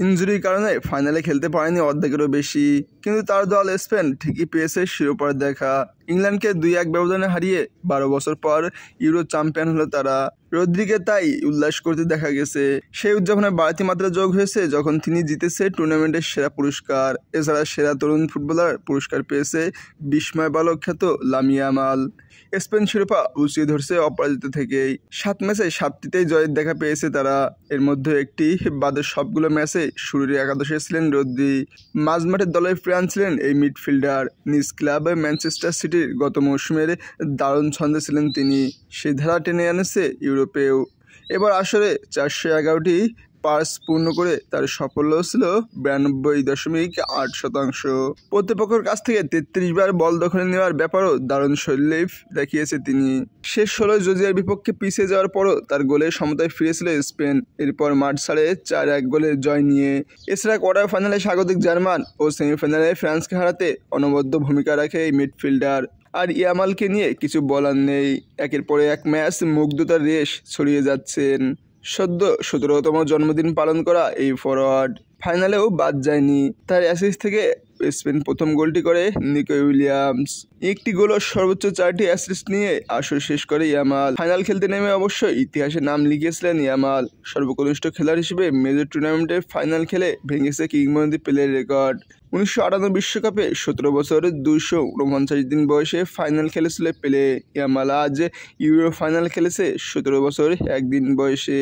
ইনজুরির কারণে ফাইনালে খেলতে পারেনি অর্ধেকেরও বেশি, কিন্তু তার দল স্পেন ঠিকই পেয়েছে শিরোপার দেখা। ইংল্যান্ডকে 2-1 ব্যবধানে হারিয়ে 12 বছর পর ইউরো চ্যাম্পিয়ন হলো তারা। রদ্রিকে তাই উল্লাস করতে দেখা গেছে। সেই উদযাপনে বাড়তি মাত্রা যোগ হয়েছে যখন তিনি জিতেছে টুর্নামেন্টের সেরা পুরস্কার। এছাড়া সেরা তরুণ ফুটবলার পুরস্কার পেয়েছে বিস্ময় বালক খ্যাত লামিন ইয়ামাল। স্পেন শিরোপা উঁচিয়ে ধরছে অপরাজিত থেকেই। 7 ম্যাচে 7টিতেই জয়ের দেখা পেয়েছে তারা। এর মধ্যে একটি বাদের সবগুলো ম্যাচে শুরুর একাদশে ছিলেন রদ্রি। মাঝমাঠের দলের প্রাণ ছিলেন এই মিডফিল্ডার। নিজ ক্লাব ম্যানচেস্টার সিটির গত মৌসুমের দারুণ ছন্দে ছিলেন তিনি। সেই ধারা টেনে এনেছে ইউরোপেও। এবার আসরে 411টি পাস পূর্ণ করে তার সাফল্য ছিল 92.8%। প্রতিপক্ষের কাছ থেকে 33 বার বল দখলে নেওয়ার ব্যাপারও দারুণ শৈলী দেখিয়েছে তিনি। শেষ 16 জর্জিয়ার বিপক্ষে পিছিয়ে যাওয়ার পরও তার গোলে সমতায় ফিরেছিল স্পেন। এরপর মাঠ ছাড়ে 4-1 গোলের জয় নিয়ে। এছাড়া কোয়ার্টার ফাইনালে স্বাগতিক জার্মান ও সেমিফাইনালে ফ্রান্সকে হারাতে অনবদ্য ভূমিকা রাখে এই মিডফিল্ডার। আর ইয়ামালকে নিয়ে কিছু বলার নেই। একের পর এক ম্যাচ মুগ্ধতার রেশ ছড়িয়ে যাচ্ছেন। সদ্য 17তম জন্মদিন পালন করা এই ফরোয়ার্ড ফাইনালেও বাদ যায়নি। তার অ্যাসিস্ট থেকে স্পেন প্রথম গোলটি করে নিকো উইলিয়ামস। একটি গোল ও সর্বোচ্চ 4টি অ্যাসিস্ট নিয়ে আসর শেষ করে ইয়ামাল। ফাইনাল খেলতে নেমে অবশ্যই ইতিহাসে নাম লিখিয়েছিলেন ইয়ামাল। সর্বকনিষ্ঠ খেলোয়াড় হিসেবে মেজর টুর্নামেন্টের ফাইনাল খেলে ভেঙেছে কিংবদন্তি পেলের রেকর্ড। 1958 বিশ্বকাপে 17 বছর 249 দিন বয়সে ফাইনাল খেলেছিল পেলে। ইয়ামাল আজ ইউরো ফাইনাল খেলেছে 17 বছর 1 দিন বয়সে।